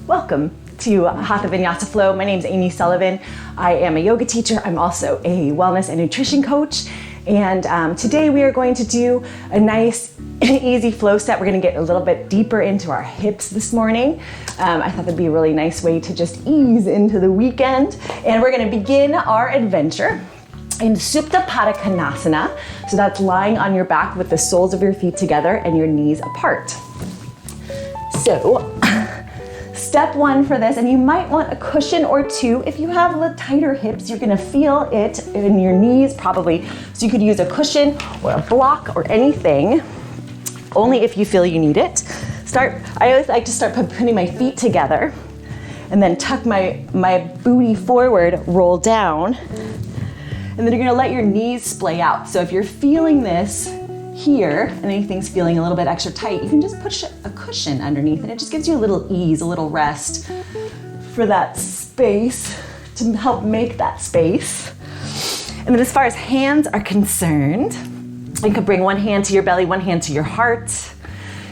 Welcome to Hatha Vinyasa Flow. My name is Amy Sullivan. I am a yoga teacher. I'm also a wellness and nutrition coach. And today we are going to do a nice, easy flow set. We're going to get a little bit deeper into our hips this morning. I thought that'd be a really nice way to just ease into the weekend. And we're going to begin our adventure in Supta Pada Konasana. So that's lying on your back with the soles of your feet together and your knees apart. So step one for this, and you might want a cushion or two. If you have the tighter hips, you're gonna feel it in your knees probably. So you could use a cushion or a block or anything, only if you feel you need it. I always like to start putting my feet together and then tuck my booty forward, roll down, and then you're gonna let your knees splay out. So if you're feeling this here and anything's feeling a little bit extra tight, you can just push a cushion underneath and it just gives you a little ease, a little rest for that space, to help make that space. And then as far as hands are concerned, you could bring one hand to your belly, one hand to your heart.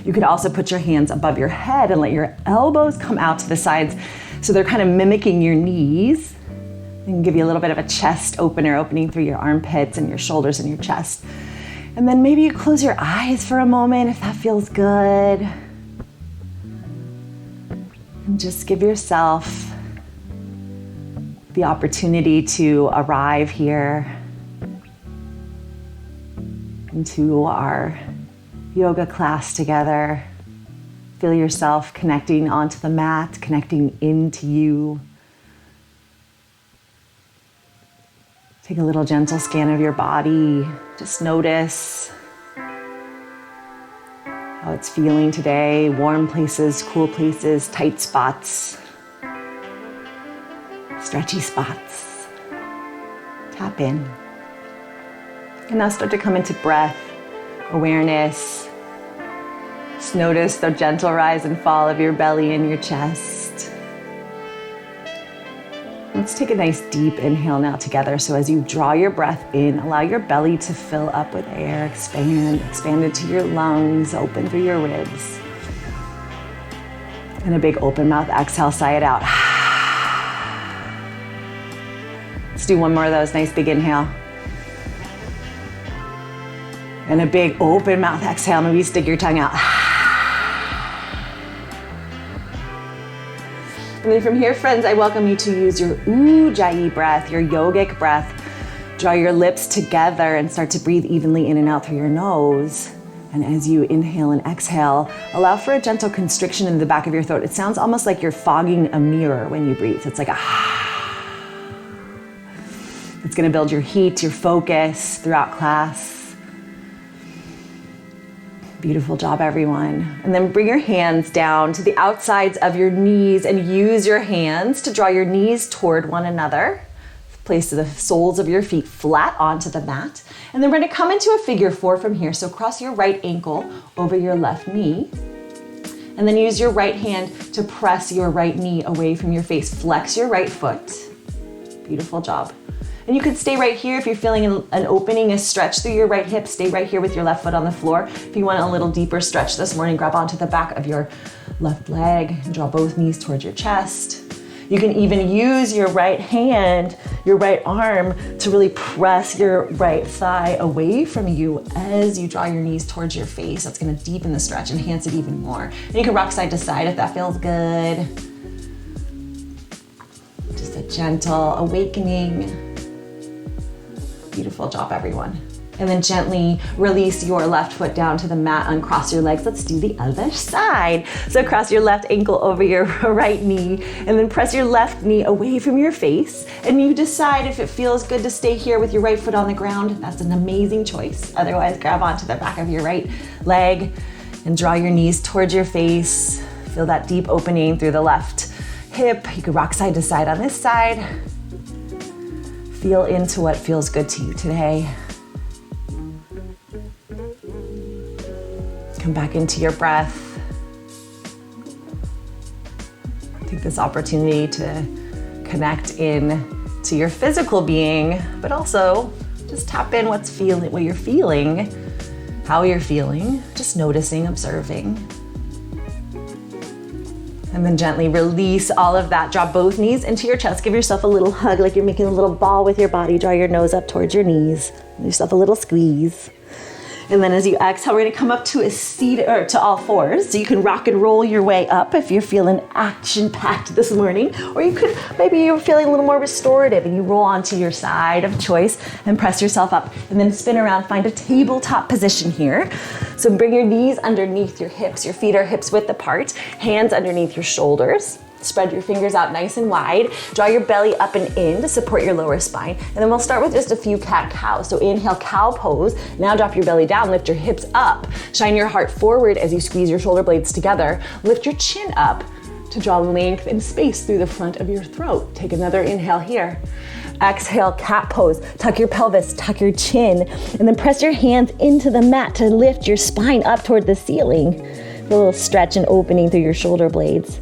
You could also put your hands above your head and let your elbows come out to the sides so they're kind of mimicking your knees. They can give you a little bit of a chest opener, opening through your armpits and your shoulders and your chest. And then maybe you close your eyes for a moment if that feels good. And just give yourself the opportunity to arrive here into our yoga class together. Feel yourself connecting onto the mat, connecting into you. Take a little gentle scan of your body. Just notice how it's feeling today. Warm places, cool places, tight spots, stretchy spots. Tap in. And now start to come into breath, awareness. Just notice the gentle rise and fall of your belly and your chest. Let's take a nice deep inhale now together. So as you draw your breath in, allow your belly to fill up with air, expand into your lungs, open through your ribs. And a big open mouth exhale, sigh it out. Let's do one more of those, nice big inhale. And a big open mouth exhale, maybe stick your tongue out. And then from here, friends, I welcome you to use your Ujjayi breath, your yogic breath. Draw your lips together and start to breathe evenly in and out through your nose. And as you inhale and exhale, allow for a gentle constriction in the back of your throat. It sounds almost like you're fogging a mirror when you breathe. It's like a It's gonna build your heat, your focus throughout class. Beautiful job, everyone. And then bring your hands down to the outsides of your knees and use your hands to draw your knees toward one another. Place the soles of your feet flat onto the mat. And then we're gonna come into a figure four from here. So cross your right ankle over your left knee. And then use your right hand to press your right knee away from your face. Flex your right foot. Beautiful job. And you could stay right here if you're feeling an opening, a stretch through your right hip. Stay right here with your left foot on the floor. If you want a little deeper stretch this morning, grab onto the back of your left leg and draw both knees towards your chest. You can even use your right hand, your right arm to really press your right thigh away from you as you draw your knees towards your face. That's gonna deepen the stretch, enhance it even more. And you can rock side to side if that feels good. Just a gentle awakening. Beautiful job, everyone. And then gently release your left foot down to the mat, uncross your legs. Let's do the other side. So cross your left ankle over your right knee and then press your left knee away from your face. And you decide if it feels good to stay here with your right foot on the ground. That's an amazing choice. Otherwise, grab onto the back of your right leg and draw your knees towards your face. Feel that deep opening through the left hip. You can rock side to side on this side. Feel into what feels good to you today. Come back into your breath. Take this opportunity to connect in to your physical being, but also just tap in what you're feeling, how you're feeling, just noticing, observing. And then gently release all of that. Draw both knees into your chest. Give yourself a little hug like you're making a little ball with your body. Draw your nose up towards your knees. Give yourself a little squeeze. And then as you exhale, we're gonna come up to a seat or to all fours. So you can rock and roll your way up if you're feeling action-packed this morning. Or you could, maybe you're feeling a little more restorative and you roll onto your side of choice and press yourself up. And then spin around, find a tabletop position here. So bring your knees underneath your hips. Your feet are hips width apart. Hands underneath your shoulders. Spread your fingers out nice and wide. Draw your belly up and in to support your lower spine. And then we'll start with just a few cat-cows. So inhale, cow pose. Now drop your belly down, lift your hips up. Shine your heart forward as you squeeze your shoulder blades together. Lift your chin up to draw length and space through the front of your throat. Take another inhale here. Exhale, cat pose. Tuck your pelvis, tuck your chin, and then press your hands into the mat to lift your spine up toward the ceiling. A little stretch and opening through your shoulder blades.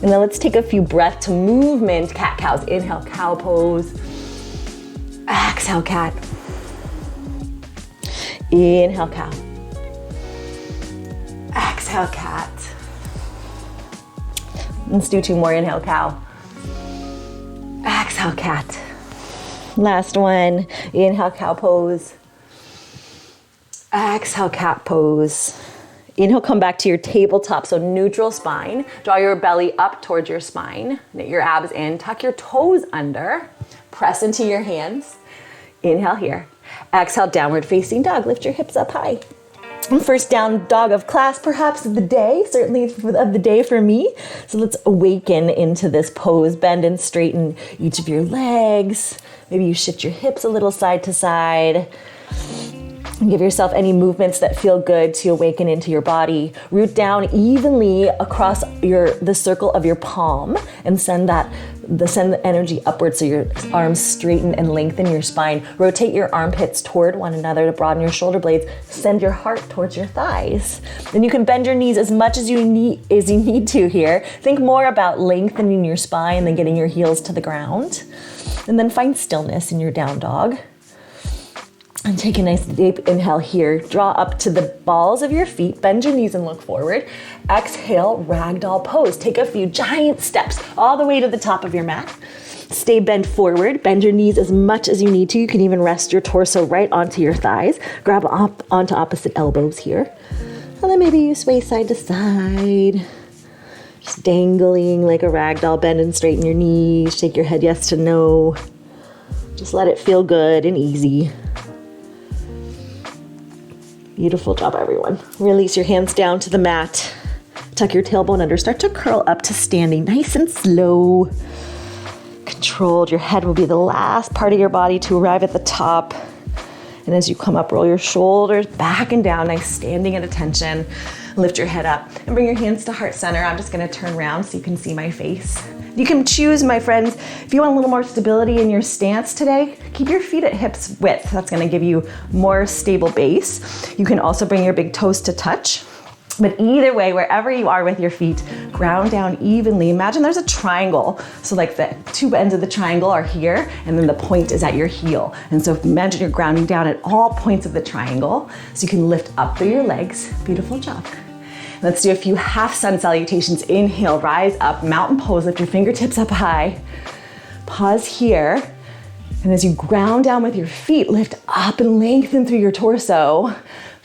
And then let's take a few breath to movement cat-cows. Inhale, cow pose. Exhale, cat. Inhale, cow. Exhale, cat. Let's do 2 more. Inhale, cow. Exhale, cat. Last one. Inhale, cow pose. Exhale, cat pose. Inhale, come back to your tabletop, so neutral spine. Draw your belly up towards your spine. Knit your abs in, tuck your toes under. Press into your hands. Inhale here. Exhale, downward facing dog. Lift your hips up high. First down dog of class, perhaps of the day, certainly of the day for me. So let's awaken into this pose. Bend and straighten each of your legs. Maybe you shift your hips a little side to side. And give yourself any movements that feel good to awaken into your body. Root down evenly across the circle of your palm and send the energy upwards so your arms straighten and lengthen your spine. Rotate your armpits toward one another to broaden your shoulder blades. Send your heart towards your thighs. Then you can bend your knees as much as you need to here. Think more about lengthening your spine than getting your heels to the ground. And then find stillness in your down dog. And take a nice deep inhale here. Draw up to the balls of your feet. Bend your knees and look forward. Exhale, ragdoll pose. Take a few giant steps all the way to the top of your mat. Stay bent forward. Bend your knees as much as you need to. You can even rest your torso right onto your thighs. Grab up onto opposite elbows here. And then maybe you sway side to side. Just dangling like a ragdoll. Bend and straighten your knees. Shake your head yes to no. Just let it feel good and easy. Beautiful job, everyone. Release your hands down to the mat. Tuck your tailbone under. Start to curl up to standing, nice and slow. Controlled. Your head will be the last part of your body to arrive at the top. And as you come up, roll your shoulders back and down, nice standing at attention. Lift your head up and bring your hands to heart center. I'm just gonna turn around so you can see my face. You can choose, my friends, if you want a little more stability in your stance today, keep your feet at hips width. That's gonna give you more stable base. You can also bring your big toes to touch. But either way, wherever you are with your feet, ground down evenly. Imagine there's a triangle. So like the 2 ends of the triangle are here, and then the point is at your heel. And so imagine you're grounding down at all points of the triangle, so you can lift up through your legs. Beautiful job. Let's do a few half sun salutations. Inhale, rise up, mountain pose, lift your fingertips up high. Pause here. And as you ground down with your feet, lift up and lengthen through your torso.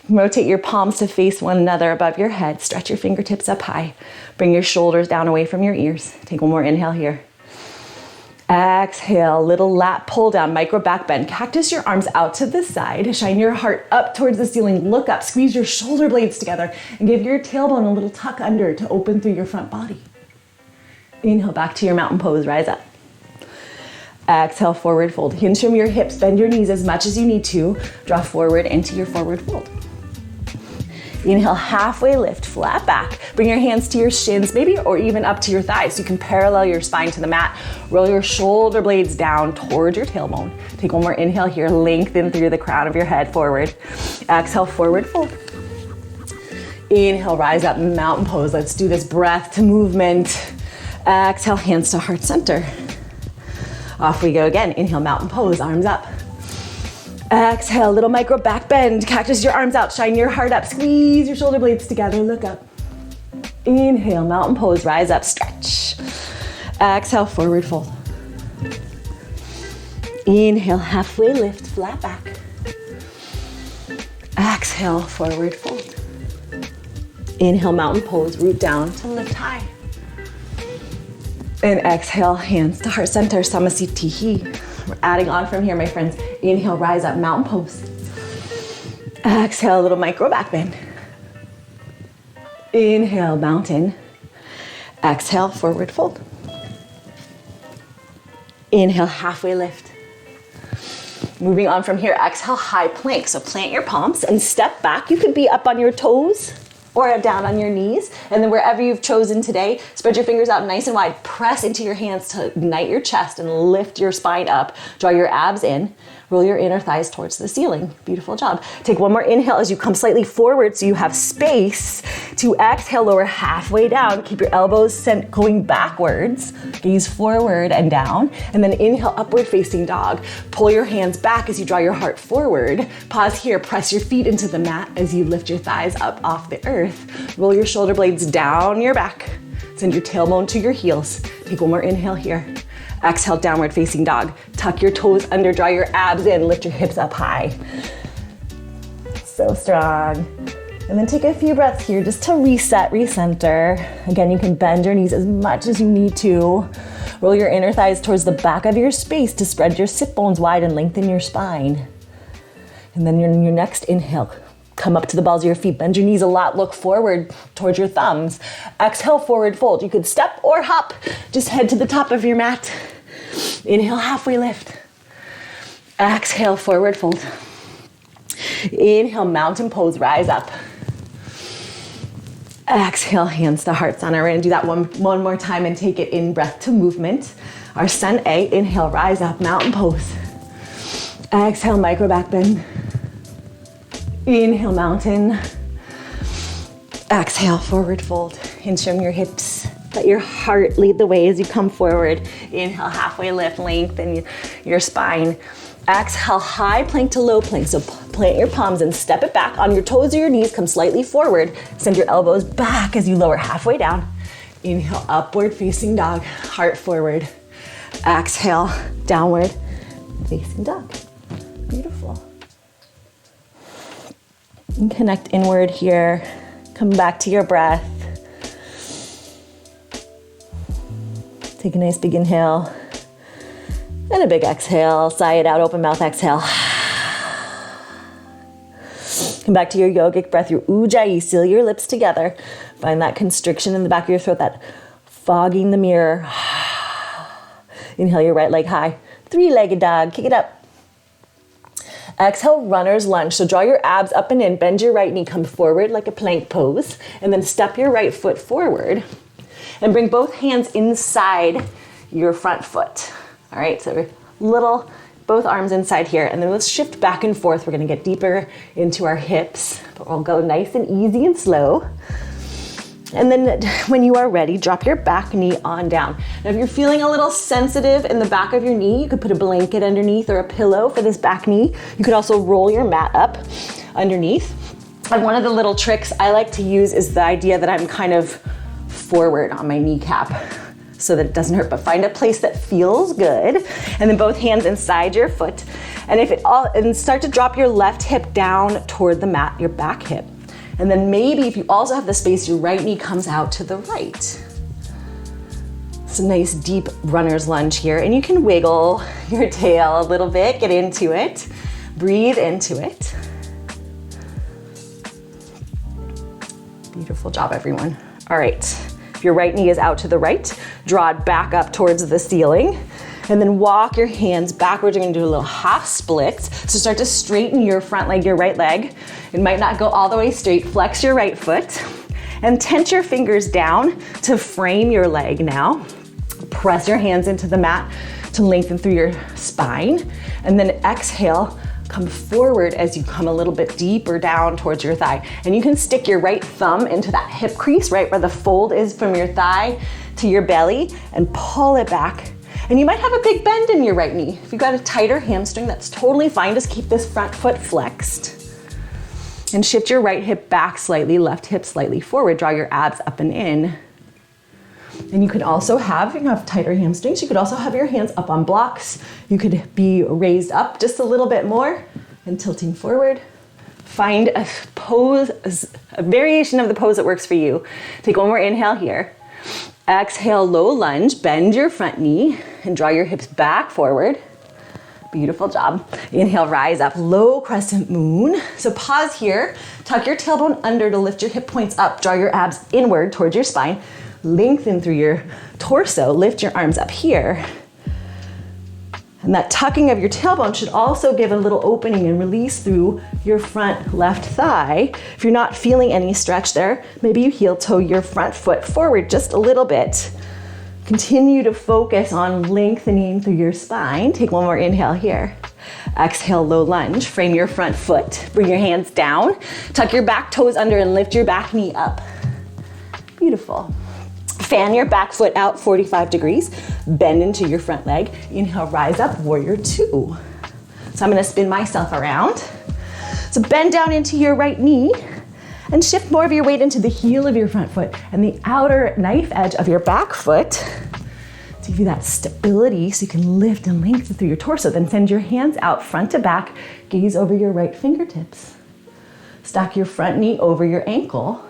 Rotate your palms to face one another above your head. Stretch your fingertips up high. Bring your shoulders down away from your ears. Take one more inhale here. Exhale, little lat pull down, micro back bend. Cactus your arms out to the side. Shine your heart up towards the ceiling. Look up, squeeze your shoulder blades together, and give your tailbone a little tuck under to open through your front body. Inhale, back to your mountain pose, rise up. Exhale, forward fold. Hinge from your hips, bend your knees as much as you need to. Draw forward into your forward fold. Inhale, halfway lift, flat back. Bring your hands to your shins, maybe, or even up to your thighs. So you can parallel your spine to the mat. Roll your shoulder blades down towards your tailbone. Take one more inhale here, lengthen through the crown of your head forward. Exhale, forward fold. Inhale, rise up, mountain pose. Let's do this breath to movement. Exhale, hands to heart center. Off we go again. Inhale, mountain pose, arms up. Exhale, little micro back bend. Cactus your arms out, shine your heart up. Squeeze your shoulder blades together, look up. Inhale, mountain pose, rise up, stretch. Exhale, forward fold. Inhale, halfway lift, flat back. Exhale, forward fold. Inhale, mountain pose, root down to lift high. And exhale, hands to heart center, Samasthiti. We're adding on from here, my friends. Inhale, rise up, mountain pose. Exhale, a little micro back bend. Inhale, mountain. Exhale, forward fold. Inhale, halfway lift. Moving on from here, exhale, high plank. So plant your palms and step back. You could be up on your toes or down on your knees. And then wherever you've chosen today, spread your fingers out nice and wide. Press into your hands to ignite your chest and lift your spine up. Draw your abs in. Roll your inner thighs towards the ceiling. Beautiful job. Take one more inhale as you come slightly forward so you have space to exhale, lower halfway down. Keep your elbows sent going backwards. Gaze forward and down. And then inhale, upward facing dog. Pull your hands back as you draw your heart forward. Pause here. Press your feet into the mat as you lift your thighs up off the earth. Roll your shoulder blades down your back. Send your tailbone to your heels. Take one more inhale here. Exhale, downward facing dog. Tuck your toes under, draw your abs in, lift your hips up high. So strong. And then take a few breaths here just to reset, recenter. Again, you can bend your knees as much as you need to. Roll your inner thighs towards the back of your space to spread your sit bones wide and lengthen your spine. And then in your next inhale, come up to the balls of your feet, bend your knees a lot, look forward towards your thumbs. Exhale, forward fold. You could step or hop, just head to the top of your mat. Inhale, halfway lift. Exhale, forward fold. Inhale, mountain pose, rise up. Exhale, hands to heart center. We're gonna do that one more time and take it in breath to movement. Our Sun A, inhale, rise up, mountain pose. Exhale, micro back bend. Inhale, mountain. Exhale, forward fold. Hinge from your hips. Let your heart lead the way as you come forward. Inhale, halfway lift, lengthen your spine. Exhale, high plank to low plank. So plant your palms and step it back on your toes or your knees. Come slightly forward. Send your elbows back as you lower halfway down. Inhale, upward facing dog, heart forward. Exhale, downward facing dog. Beautiful. And connect inward here. Come back to your breath. Take a nice big inhale. And a big exhale. Sigh it out, open mouth exhale. Come back to your yogic breath, your ujjayi. Seal your lips together. Find that constriction in the back of your throat, that fogging the mirror. Inhale your right leg high. Three-legged dog, kick it up. Exhale, runner's lunge. So draw your abs up and in, bend your right knee, come forward like a plank pose, and then step your right foot forward and bring both hands inside your front foot. All right, so both arms inside here, and then let's shift back and forth. We're gonna get deeper into our hips, but we'll go nice and easy and slow. And then when you are ready, drop your back knee on down. Now, if you're feeling a little sensitive in the back of your knee, you could put a blanket underneath or a pillow for this back knee. You could also roll your mat up underneath. And one of the little tricks I like to use is the idea that I'm kind of forward on my kneecap so that it doesn't hurt, but find a place that feels good. And then both hands inside your foot. And start to drop your left hip down toward the mat, your back hip. And then maybe if you also have the space, your right knee comes out to the right. It's a nice deep runner's lunge here. And you can wiggle your tail a little bit, get into it, breathe into it. Beautiful job, everyone. All right, if your right knee is out to the right, draw it back up towards the ceiling. And then walk your hands backwards. You're gonna do a little half split. So start to straighten your front leg, your right leg. It might not go all the way straight. Flex your right foot and tense your fingers down to frame your leg now. Press your hands into the mat to lengthen through your spine. And then exhale, come forward as you come a little bit deeper down towards your thigh. And you can stick your right thumb into that hip crease, right where the fold is from your thigh to your belly, and pull it back. And you might have a big bend in your right knee. If you've got a tighter hamstring, that's totally fine. Just keep this front foot flexed. And shift your right hip back slightly, left hip slightly forward. Draw your abs up and in. And you could also have, if you have tighter hamstrings, you could also have your hands up on blocks. You could be raised up just a little bit more and tilting forward. Find a pose, a variation of the pose that works for you. Take one more inhale here. Exhale, low lunge, bend your front knee and draw your hips back forward. Beautiful job. Inhale, rise up, low crescent moon. So pause here, tuck your tailbone under to lift your hip points up, draw your abs inward towards your spine, lengthen through your torso, lift your arms up here. And that tucking of your tailbone should also give a little opening and release through your front left thigh. If you're not feeling any stretch there, maybe you heel toe your front foot forward just a little bit. Continue to focus on lengthening through your spine. Take one more inhale here. Exhale, low lunge. Frame your front foot. Bring your hands down. Tuck your back toes under and lift your back knee up. Beautiful. Fan your back foot out 45 degrees. Bend into your front leg. Inhale, rise up, warrior two. So I'm gonna spin myself around. So bend down into your right knee and shift more of your weight into the heel of your front foot and the outer knife edge of your back foot to give you that stability so you can lift and lengthen through your torso. Then send your hands out front to back, gaze over your right fingertips. Stack your front knee over your ankle.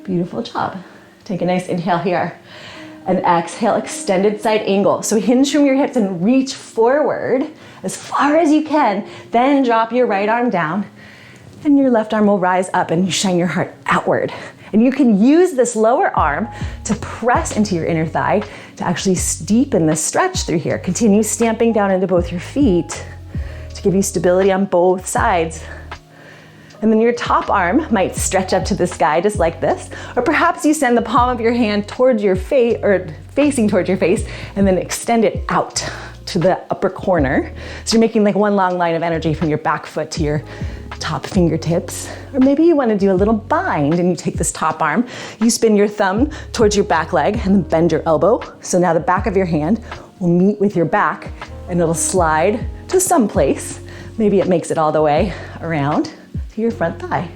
Beautiful job. Take a nice inhale here. And exhale, extended side angle. So hinge from your hips and reach forward as far as you can. Then drop your right arm down and your left arm will rise up and you shine your heart outward. And you can use this lower arm to press into your inner thigh to actually deepen the stretch through here. Continue stamping down into both your feet to give you stability on both sides. And then your top arm might stretch up to the sky just like this, or perhaps you send the palm of your hand towards your face, or facing towards your face, and then extend it out to the upper corner. So you're making like one long line of energy from your back foot to your top fingertips. Or maybe you want to do a little bind and you take this top arm, you spin your thumb towards your back leg and then bend your elbow. So now the back of your hand will meet with your back and it'll slide to some place. Maybe it makes it all the way around to your front thigh.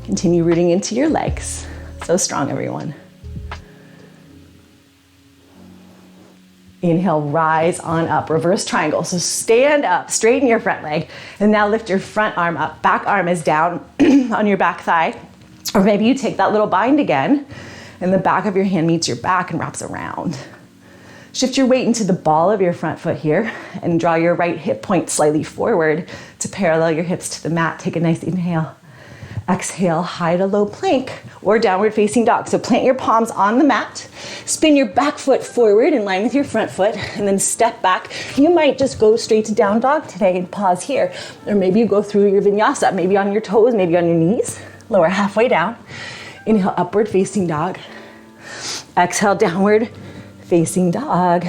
Continue rooting into your legs. So strong, everyone. Inhale, rise on up, reverse triangle. So stand up, straighten your front leg, and now lift your front arm up. Back arm is down on your back thigh. Or maybe you take that little bind again, and the back of your hand meets your back and wraps around. Shift your weight into the ball of your front foot here, and draw your right hip point slightly forward to parallel your hips to the mat. Take a nice inhale. Exhale, high to low plank or downward facing dog. So plant your palms on the mat, spin your back foot forward in line with your front foot, and then step back. You might just go straight to down dog today and pause here. Or maybe you go through your vinyasa, maybe on your toes, maybe on your knees. Lower halfway down. Inhale, upward facing dog. Exhale, downward facing dog.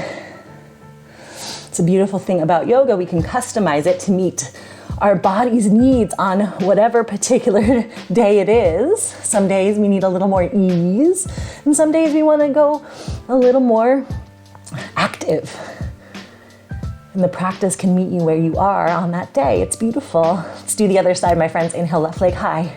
It's a beautiful thing about yoga. We can customize it to meet our body's needs on whatever particular day it is. Some days we need a little more ease, and some days we want to go a little more active. And the practice can meet you where you are on that day. It's beautiful. Let's do the other side, my friends. Inhale, left leg high.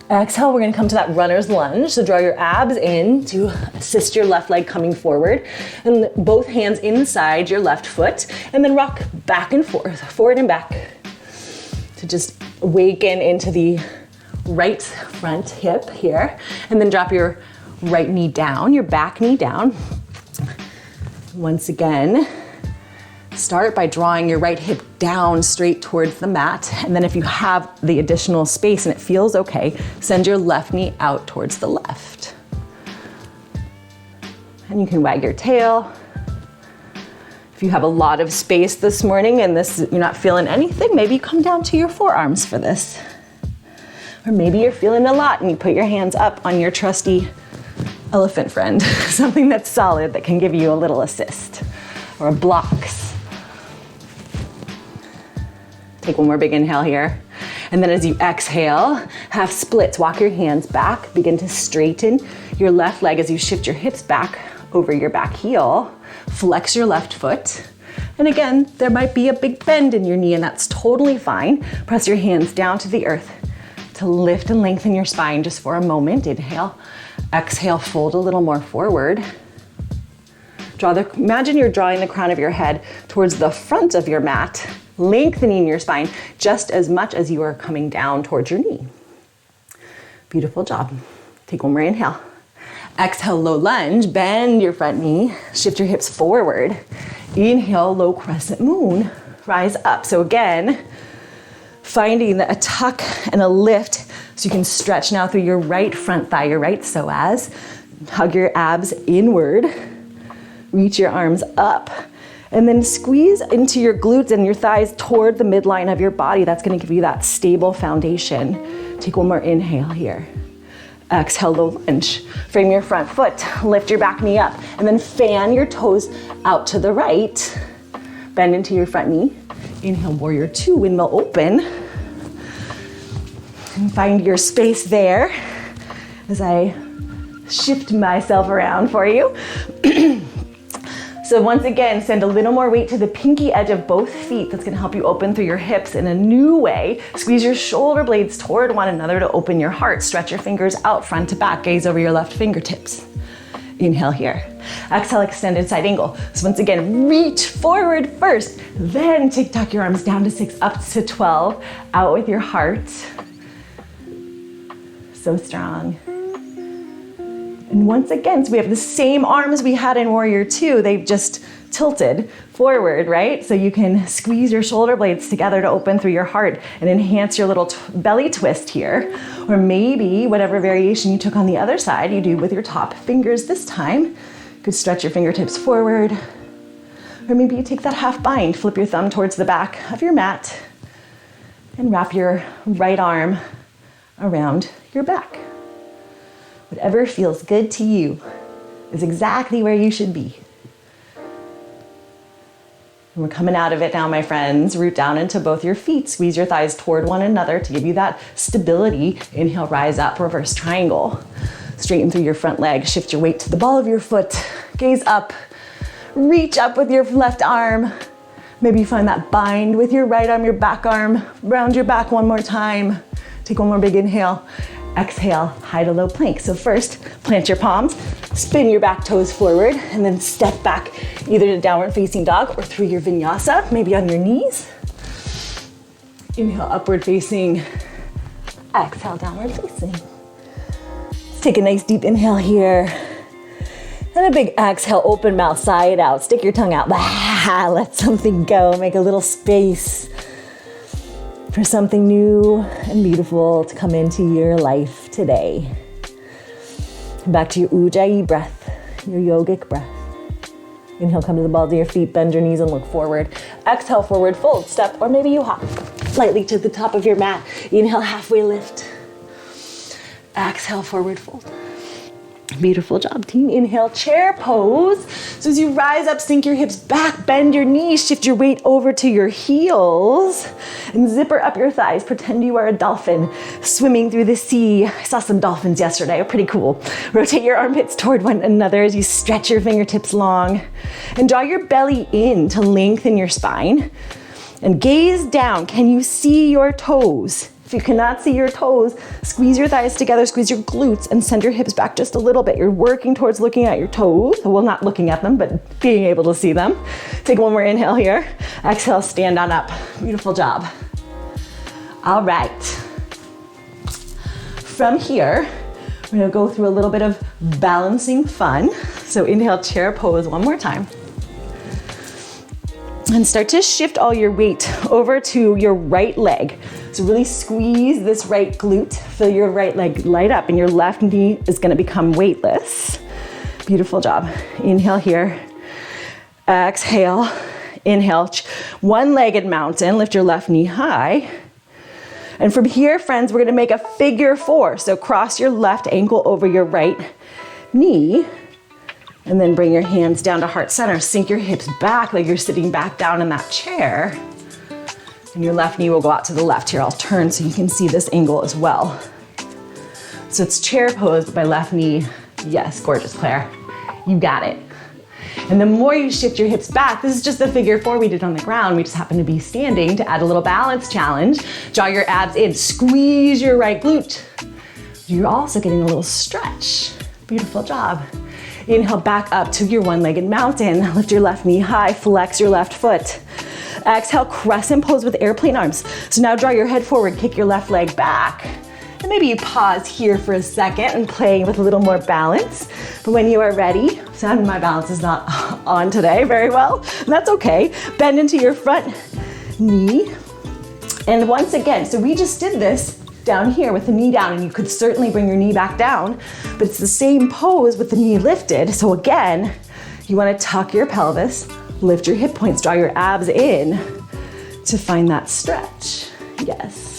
Exhale, we're gonna come to that runner's lunge. So draw your abs in to assist your left leg coming forward, and both hands inside your left foot, and then rock back and forth, forward and back, to just awaken into the right front hip here, and then drop your right knee down, your back knee down. Once again, start by drawing your right hip down straight towards the mat. And then if you have the additional space and it feels okay, send your left knee out towards the left. And you can wag your tail. If you have a lot of space this morning and you're not feeling anything, maybe you come down to your forearms for this. Or maybe you're feeling a lot and you put your hands up on your trusty elephant friend, something that's solid that can give you a little assist, or blocks. Take one more big inhale here. And then as you exhale, half splits, walk your hands back, begin to straighten your left leg as you shift your hips back over your back heel. Flex your left foot, And again, there might be a big bend in your knee, and that's totally fine. Press your hands down to the earth to lift and lengthen your spine just for a moment. Inhale, exhale, fold a little more forward. Imagine you're drawing the crown of your head towards the front of your mat, lengthening your spine just as much as you are coming down towards your knee. Beautiful job. Take one more inhale. Exhale, low lunge, bend your front knee, shift your hips forward. Inhale, low crescent moon, rise up. So again, finding a tuck and a lift so you can stretch now through your right front thigh, your right psoas. Hug your abs inward, reach your arms up, and then squeeze into your glutes and your thighs toward the midline of your body. That's gonna give you that stable foundation. Take one more inhale here. Exhale, low lunge. Frame your front foot, lift your back knee up, and then fan your toes out to the right. Bend into your front knee. Inhale, warrior two, windmill open. And find your space there as I shift myself around for you. So once again, send a little more weight to the pinky edge of both feet. That's gonna help you open through your hips in a new way. Squeeze your shoulder blades toward one another to open your heart. Stretch your fingers out front to back. Gaze over your left fingertips. Inhale here. Exhale, extended side angle. So once again, reach forward first, then tuck your arms down to 6, up to 12. Out with your heart. So strong. And once again, so we have the same arms we had in Warrior Two. They've just tilted forward, right? So you can squeeze your shoulder blades together to open through your heart and enhance your little belly twist here. Or maybe whatever variation you took on the other side, you do with your top fingers this time. You could stretch your fingertips forward. Or maybe you take that half bind, flip your thumb towards the back of your mat and wrap your right arm around your back. Whatever feels good to you is exactly where you should be. And we're coming out of it now, my friends. Root down into both your feet. Squeeze your thighs toward one another to give you that stability. Inhale, rise up, reverse triangle. Straighten through your front leg. Shift your weight to the ball of your foot. Gaze up. Reach up with your left arm. Maybe find that bind with your right arm, your back arm. Round your back one more time. Take one more big inhale. Exhale, high to low plank. So first, plant your palms, spin your back toes forward, and then step back either to downward facing dog or through your vinyasa, maybe on your knees. Inhale, upward facing. Exhale, downward facing. Let's take a nice deep inhale here. And a big exhale, open mouth, sigh it out. Stick your tongue out. Let something go. Make a little space for something new and beautiful to come into your life today. Back to your Ujjayi breath, your yogic breath. Inhale, come to the balls of your feet, bend your knees and look forward. Exhale, forward fold, step, or maybe you hop lightly to the top of your mat. Inhale, halfway lift. Exhale, forward fold. Beautiful job, team. Inhale, chair pose. So as you rise up, sink your hips back, bend your knees, shift your weight over to your heels, and zipper up your thighs. Pretend you are a dolphin swimming through the sea. I saw some dolphins yesterday, they're pretty cool. Rotate your armpits toward one another as you stretch your fingertips long. And draw your belly in to lengthen your spine. And gaze down. Can you see your toes? If you cannot see your toes, squeeze your thighs together, squeeze your glutes, and send your hips back just a little bit. You're working towards looking at your toes. Well, not looking at them, but being able to see them. Take one more inhale here. Exhale, stand on up. Beautiful job. All right. From here, we're gonna go through a little bit of balancing fun. So inhale, chair pose one more time. And start to shift all your weight over to your right leg. So really squeeze this right glute, feel your right leg light up, and your left knee is gonna become weightless. Beautiful job. Inhale here. Exhale. Inhale. One-legged mountain. Lift your left knee high. And from here, friends, we're gonna make a figure four. So cross your left ankle over your right knee. And then bring your hands down to heart center. Sink your hips back like you're sitting back down in that chair. And your left knee will go out to the left here. I'll turn so you can see this angle as well. So it's chair pose, but my left knee, yes, gorgeous, Claire. You got it. And the more you shift your hips back, this is just the figure 4 we did on the ground. We just happen to be standing to add a little balance challenge. Draw your abs in, squeeze your right glute. You're also getting a little stretch. Beautiful job. Inhale back up to your one-legged mountain. Lift your left knee high, flex your left foot. Exhale, crescent pose with airplane arms. So now draw your head forward, kick your left leg back. And maybe you pause here for a second and play with a little more balance. But when you are ready, so my balance is not on today very well, and that's okay. Bend into your front knee. And once again, so we just did this down here with the knee down, and you could certainly bring your knee back down, but it's the same pose with the knee lifted. So again, you want to tuck your pelvis, lift your hip points, draw your abs in to find that stretch. Yes.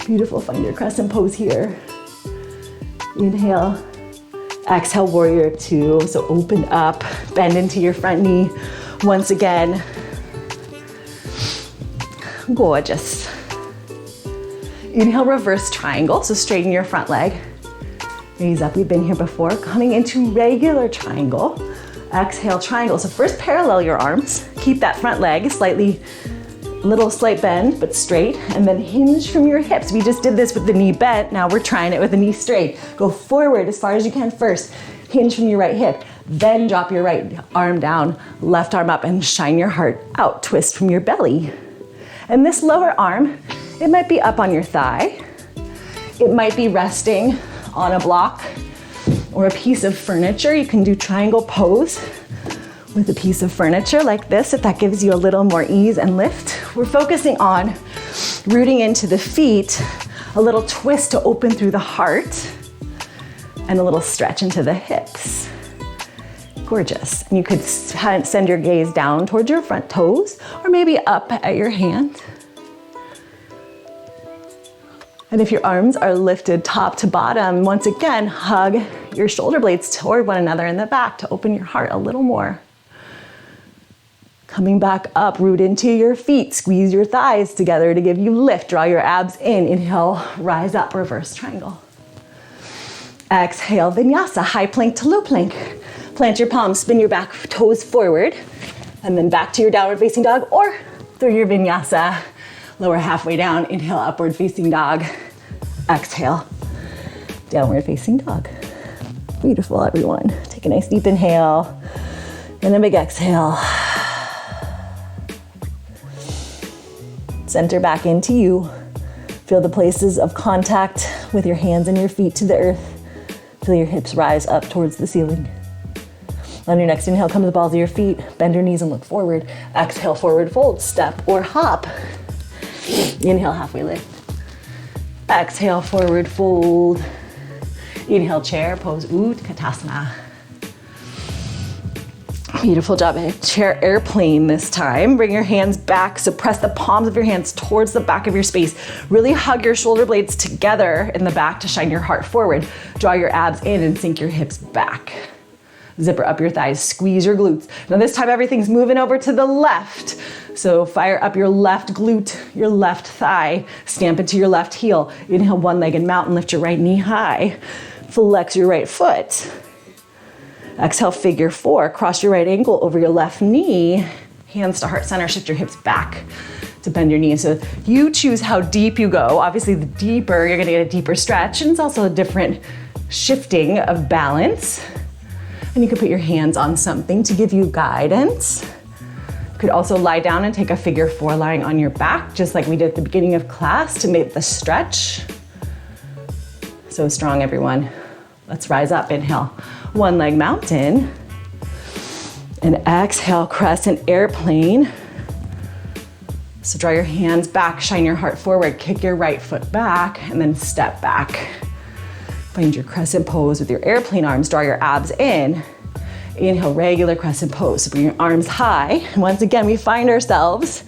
Beautiful, find your crescent pose here. Inhale, exhale, warrior 2. So open up, bend into your front knee. Once again, gorgeous. Inhale, reverse triangle, so straighten your front leg. Raise up, we've been here before. Coming into regular triangle. Exhale, triangle. So first parallel your arms. Keep that front leg slight bend, but straight. And then hinge from your hips. We just did this with the knee bent. Now we're trying it with the knee straight. Go forward as far as you can first. Hinge from your right hip. Then drop your right arm down, left arm up, and shine your heart out. Twist from your belly. And this lower arm, it might be up on your thigh. It might be resting on a block or a piece of furniture. You can do triangle pose with a piece of furniture like this if that gives you a little more ease and lift. We're focusing on rooting into the feet, a little twist to open through the heart, and a little stretch into the hips. Gorgeous. And you could send your gaze down towards your front toes or maybe up at your hand. And if your arms are lifted top to bottom, once again, hug your shoulder blades toward one another in the back to open your heart a little more. Coming back up, root into your feet, squeeze your thighs together to give you lift. Draw your abs in. Inhale, rise up, reverse triangle. Exhale, vinyasa, high plank to low plank. Plant your palms, spin your back toes forward, and then back to your downward facing dog or through your vinyasa. Lower halfway down, inhale, upward facing dog. Exhale, downward facing dog. Beautiful, everyone. Take a nice deep inhale and a big exhale. Center back into you. Feel the places of contact with your hands and your feet to the earth. Feel your hips rise up towards the ceiling. On your next inhale, come to the balls of your feet. Bend your knees and look forward. Exhale, forward fold, step or hop. Inhale, halfway lift. Exhale, forward fold. Inhale, chair pose, Utkatasana. Beautiful job. Chair airplane this time. Bring your hands back. So press the palms of your hands towards the back of your space. Really hug your shoulder blades together in the back to shine your heart forward. Draw your abs in and sink your hips back. Zipper up your thighs, squeeze your glutes. Now this time everything's moving over to the left. So fire up your left glute, your left thigh, stamp into your left heel. Inhale, one-legged mountain, lift your right knee high. Flex your right foot. Exhale, figure 4, cross your right ankle over your left knee. Hands to heart center, shift your hips back to bend your knees. So you choose how deep you go. Obviously the deeper, you're gonna get a deeper stretch, and it's also a different shifting of balance. And you can put your hands on something to give you guidance. You could also lie down and take a figure 4 lying on your back, just like we did at the beginning of class to make the stretch. So strong, everyone. Let's rise up, inhale, one leg mountain. And exhale, crescent airplane. So draw your hands back, shine your heart forward, kick your right foot back, and then step back. Find your crescent pose with your airplane arms. Draw your abs in. Inhale, regular crescent pose. So bring your arms high. And once again, we find ourselves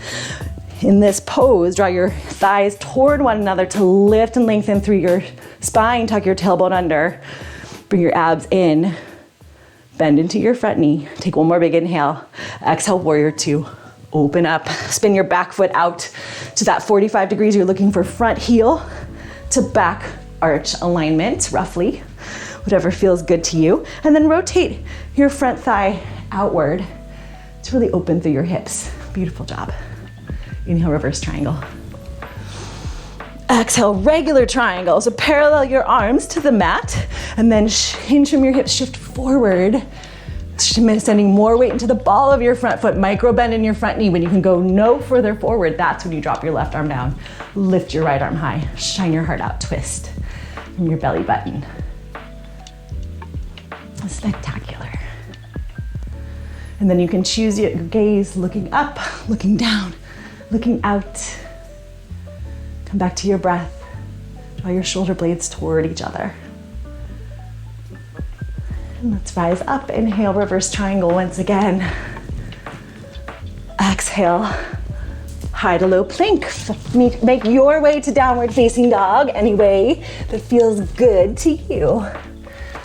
in this pose. Draw your thighs toward one another to lift and lengthen through your spine. Tuck your tailbone under. Bring your abs in. Bend into your front knee. Take one more big inhale. Exhale, warrior 2. Open up. Spin your back foot out to that 45 degrees. You're looking for front heel to back arch alignment, roughly. whatever feels good to you. And then rotate your front thigh outward to really open through your hips. Beautiful job. Inhale, reverse triangle. Exhale, regular triangle. So parallel your arms to the mat and then hinge from your hips, shift forward. Sending more weight into the ball of your front foot, micro bend in your front knee. When you can go no further forward, that's when you drop your left arm down. Lift your right arm high, shine your heart out, twist from your belly button. Spectacular. And then you can choose your gaze looking up, looking down, looking out. Come back to your breath. Draw your shoulder blades toward each other. And let's rise up. Inhale, reverse triangle once again. Exhale, high to low plank. Make your way to downward facing dog any way that feels good to you.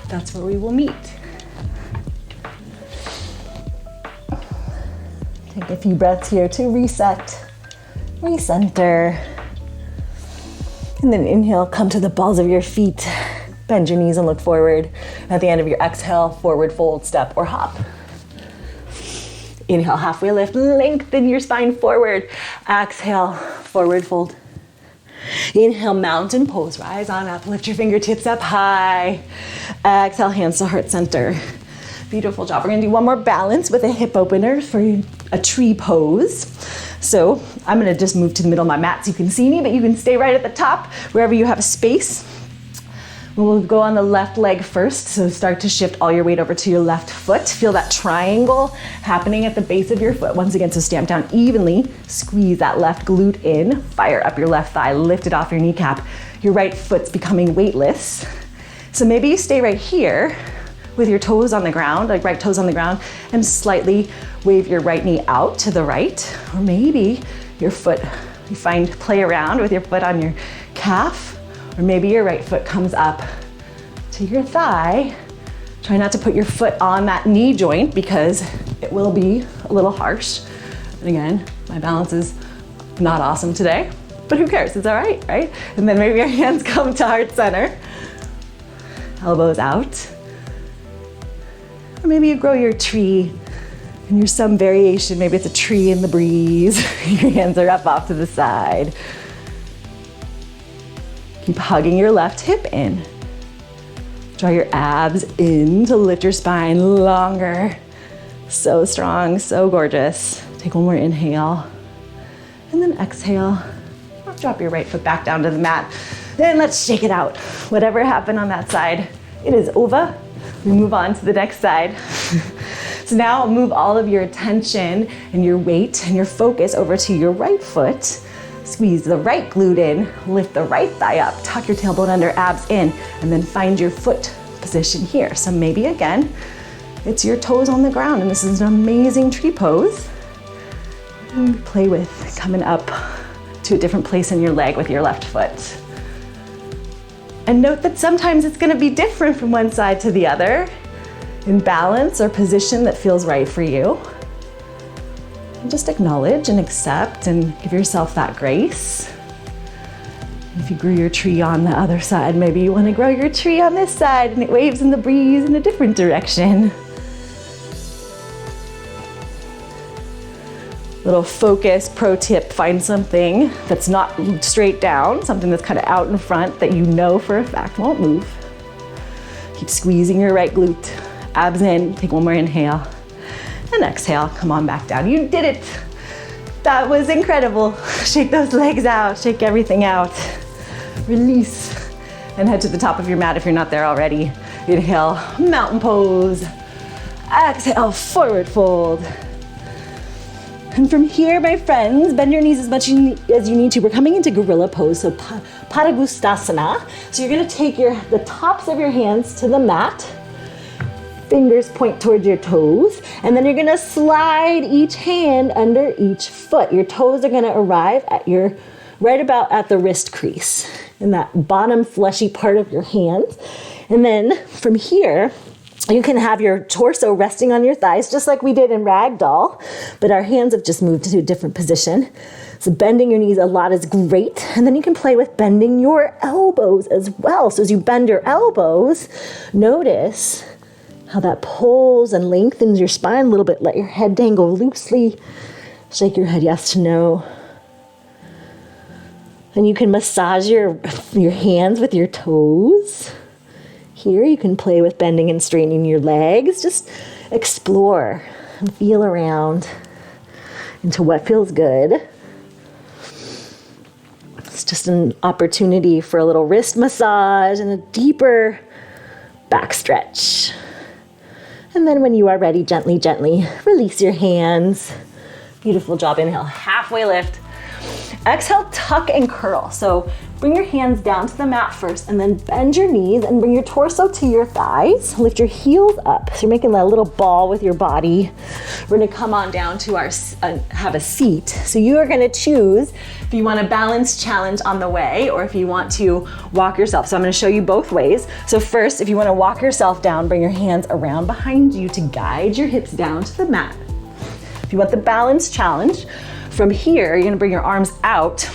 That's where we will meet. Take a few breaths here to reset, recenter. And then inhale, come to the balls of your feet. Bend your knees and look forward. At the end of your exhale, forward fold, step, or hop. Inhale, halfway lift, lengthen your spine forward. Exhale, forward fold. Inhale, mountain pose, rise on up, lift your fingertips up high. Exhale, hands to heart center. Beautiful job. We're gonna do one more balance with a hip opener for a tree pose. So I'm gonna just move to the middle of my mat so you can see me, but you can stay right at the top wherever you have a space. We'll go on the left leg first, so start to shift all your weight over to your left foot. Feel that triangle happening at the base of your foot. Once again, so stamp down evenly, squeeze that left glute in, fire up your left thigh, lift it off your kneecap. Your right foot's becoming weightless. So maybe you stay right here with your toes on the ground, like right toes on the ground, and slightly wave your right knee out to the right. Or maybe your foot, you play around with your foot on your calf. Or maybe your right foot comes up to your thigh. Try not to put your foot on that knee joint because it will be a little harsh. And again, my balance is not awesome today, but who cares? It's all right, right? And then maybe your hands come to heart center. Elbows out. Or maybe you grow your tree and you're some variation. Maybe it's a tree in the breeze. Your hands are up off to the side. Keep hugging your left hip in. Draw your abs in to lift your spine longer. So strong, so gorgeous. Take one more inhale. And then exhale. Drop your right foot back down to the mat. Then let's shake it out. Whatever happened on that side, it is over. We move on to the next side. So now move all of your attention and your weight and your focus over to your right foot. Squeeze the right glute in, lift the right thigh up, tuck your tailbone under, abs in, and then find your foot position here. So maybe again, it's your toes on the ground, and this is an amazing tree pose. And play with coming up to a different place in your leg with your left foot. And note that sometimes it's gonna be different from one side to the other in balance or position that feels right for you. Just acknowledge and accept and give yourself that grace. If you grew your tree on the other side, maybe you want to grow your tree on this side and it waves in the breeze in a different direction. Little focus, pro tip, find something that's not straight down, something that's kind of out in front that you know for a fact won't move. Keep squeezing your right glute, abs in, take one more inhale. And exhale, come on back down. You did it. That was incredible. Shake those legs out, shake everything out. Release, and head to the top of your mat if you're not there already. Inhale, mountain pose. Exhale, forward fold. And from here, my friends, bend your knees as much as you need to. We're coming into gorilla pose, so Padangusthasana. So you're gonna take the tops of your hands to the mat. Fingers point towards your toes, and then you're gonna slide each hand under each foot. Your toes are gonna arrive at right about at the wrist crease, in that bottom fleshy part of your hands. And then from here, you can have your torso resting on your thighs, just like we did in ragdoll, but our hands have just moved to a different position. So bending your knees a lot is great. And then you can play with bending your elbows as well. So as you bend your elbows, notice how that pulls and lengthens your spine a little bit. Let your head dangle loosely. Shake your head yes to no. And you can massage your hands with your toes. Here you can play with bending and straightening your legs. Just explore and feel around into what feels good. It's just an opportunity for a little wrist massage and a deeper back stretch. And then when you are ready, gently, gently release your hands. Beautiful job. Inhale, halfway lift. Exhale, tuck and curl. So bring your hands down to the mat first and then bend your knees and bring your torso to your thighs. Lift your heels up. So you're making that little ball with your body. We're gonna come on down to our, have a seat. So you are gonna choose if you want a balance challenge on the way or if you want to walk yourself. So I'm gonna show you both ways. So first, if you wanna walk yourself down, bring your hands around behind you to guide your hips down to the mat. If you want the balance challenge, from here, you're gonna bring your arms out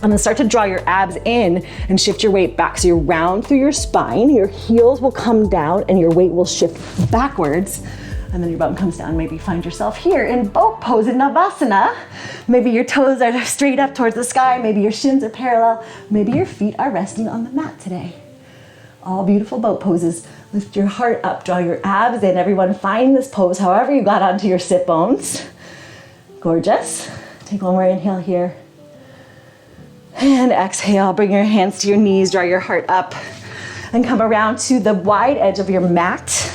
and then start to draw your abs in and shift your weight back. So you're round through your spine, your heels will come down and your weight will shift backwards. And then your bum comes down. Maybe find yourself here in boat pose in Navasana. Maybe your toes are straight up towards the sky. Maybe your shins are parallel. Maybe your feet are resting on the mat today. All beautiful boat poses. Lift your heart up, draw your abs in. Everyone find this pose however you got onto your sit bones. Gorgeous. Take one more inhale here. And exhale, bring your hands to your knees, draw your heart up, and come around to the wide edge of your mat.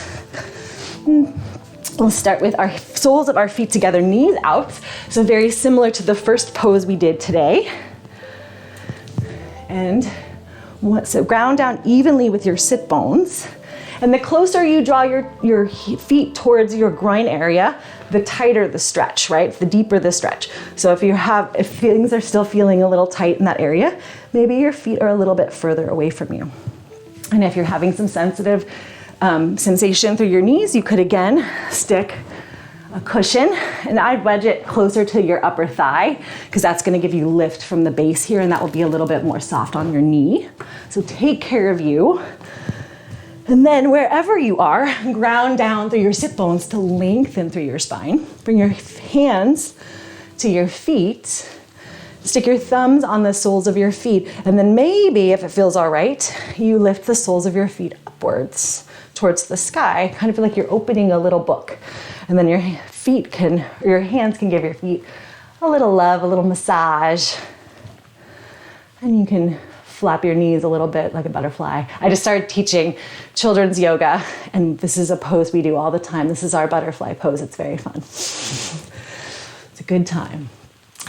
We'll start with our soles of our feet together, knees out. So very similar to the first pose we did today. And so ground down evenly with your sit bones. And the closer you draw your feet towards your groin area, the tighter the stretch, right? The deeper the stretch. So if things are still feeling a little tight in that area, maybe your feet are a little bit further away from you. And if you're having some sensitive sensation through your knees, you could again stick a cushion, and I'd wedge it closer to your upper thigh because that's going to give you lift from the base here, and that will be a little bit more soft on your knee. So take care of you. And then wherever you are, ground down through your sit bones to lengthen through your spine. Bring your hands to your feet. Stick your thumbs on the soles of your feet. And then maybe, if it feels all right, you lift the soles of your feet upwards towards the sky. Kind of feel like you're opening a little book. And then your hands can give your feet a little love, a little massage. And you can flap your knees a little bit like a butterfly. I just started teaching children's yoga, and this is a pose we do all the time. This is our butterfly pose. It's very fun. It's a good time.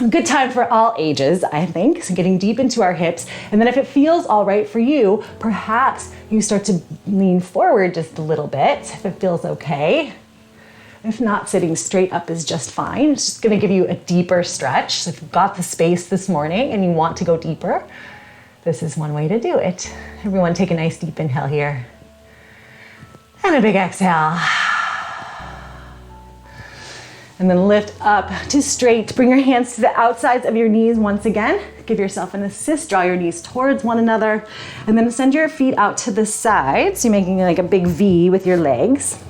A good time for all ages, I think. So getting deep into our hips. And then if it feels all right for you, perhaps you start to lean forward just a little bit, if it feels okay. If not, sitting straight up is just fine. It's just gonna give you a deeper stretch. So if you've got the space this morning and you want to go deeper, this is one way to do it. Everyone take a nice deep inhale here. And a big exhale. And then lift up to straight. Bring your hands to the outsides of your knees once again. Give yourself an assist. Draw your knees towards one another. And then send your feet out to the sides. So you're making like a big V with your legs.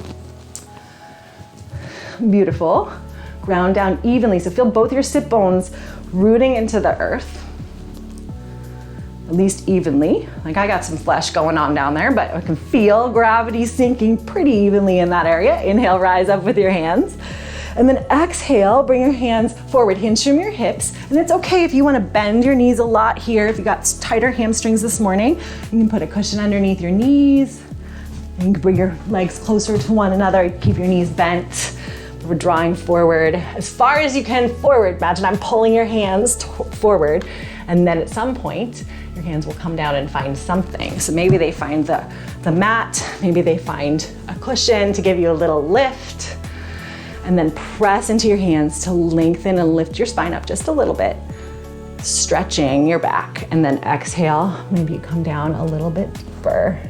Beautiful. Ground down evenly. So feel both your sit bones rooting into the earth. At least evenly. Like I got some flesh going on down there, but I can feel gravity sinking pretty evenly in that area. Inhale, rise up with your hands. And then exhale, bring your hands forward, hinge from your hips. And it's okay if you want to bend your knees a lot here. If you got tighter hamstrings this morning, you can put a cushion underneath your knees. You can bring your legs closer to one another. Keep your knees bent. We're drawing forward as far as you can forward. Imagine I'm pulling your hands forward. And then at some point, your hands will come down and find something. So maybe they find the mat, maybe they find a cushion to give you a little lift. And then press into your hands to lengthen and lift your spine up just a little bit, stretching your back. And then exhale, maybe you come down a little bit deeper.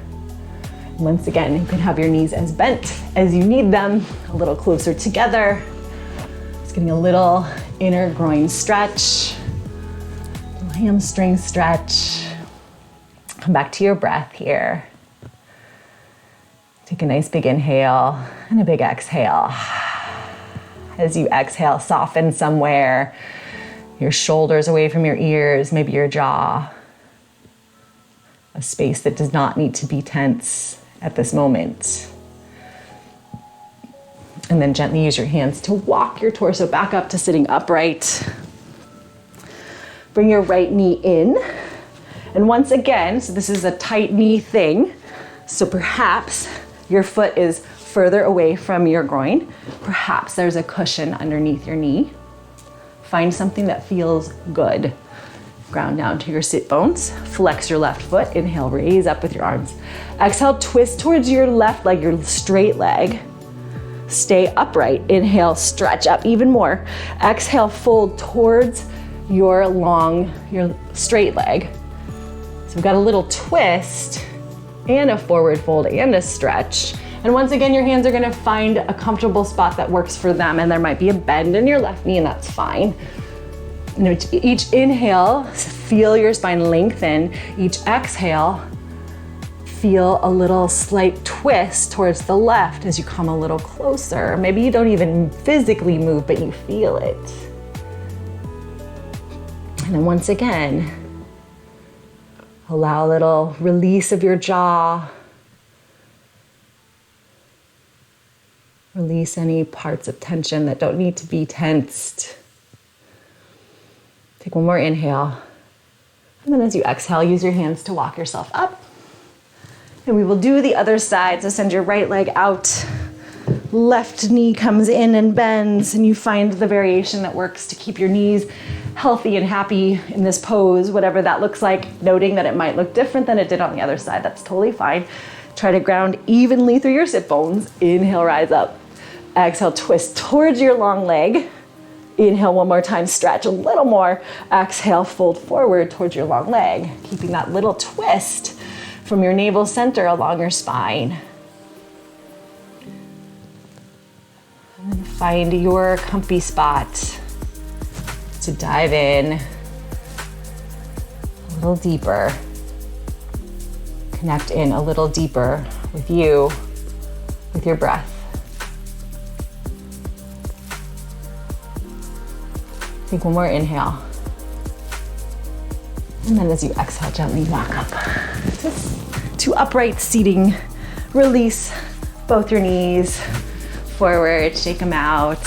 Once again, you can have your knees as bent as you need them, a little closer together. Just getting a little inner groin stretch. hamstring stretch. Come back to your breath here. Take a nice big inhale and a big exhale. As you exhale, soften somewhere, your shoulders away from your ears, maybe your jaw. A space that does not need to be tense at this moment. And then gently use your hands to walk your torso back up to sitting upright. Bring your right knee in. And once again, so this is a tight knee thing. So perhaps your foot is further away from your groin. Perhaps there's a cushion underneath your knee. Find something that feels good. Ground down to your sit bones. Flex your left foot. Inhale, raise up with your arms. Exhale, twist towards your left leg, your straight leg. Stay upright. Inhale, stretch up even more. Exhale, fold towards your straight leg. So we've got a little twist and a forward fold and a stretch. And once again, your hands are gonna find a comfortable spot that works for them, and there might be a bend in your left knee, and that's fine. Each inhale, feel your spine lengthen. Each exhale, feel a little slight twist towards the left as you come a little closer. Maybe you don't even physically move, but you feel it. And then once again, allow a little release of your jaw. Release any parts of tension that don't need to be tensed. Take one more inhale. And then as you exhale, use your hands to walk yourself up. And we will do the other side. So send your right leg out. Left knee comes in and bends, and you find the variation that works to keep your knees healthy and happy in this pose, whatever that looks like, noting that it might look different than it did on the other side. That's totally fine. Try to ground evenly through your sit bones. Inhale, rise up. Exhale, twist towards your long leg. Inhale one more time, stretch a little more. Exhale, fold forward towards your long leg, keeping that little twist from your navel center along your spine. And then find your comfy spot to dive in a little deeper. Connect in a little deeper with you, with your breath. Take one more inhale. And then as you exhale, gently walk up to upright seating. Release both your knees forward, shake them out.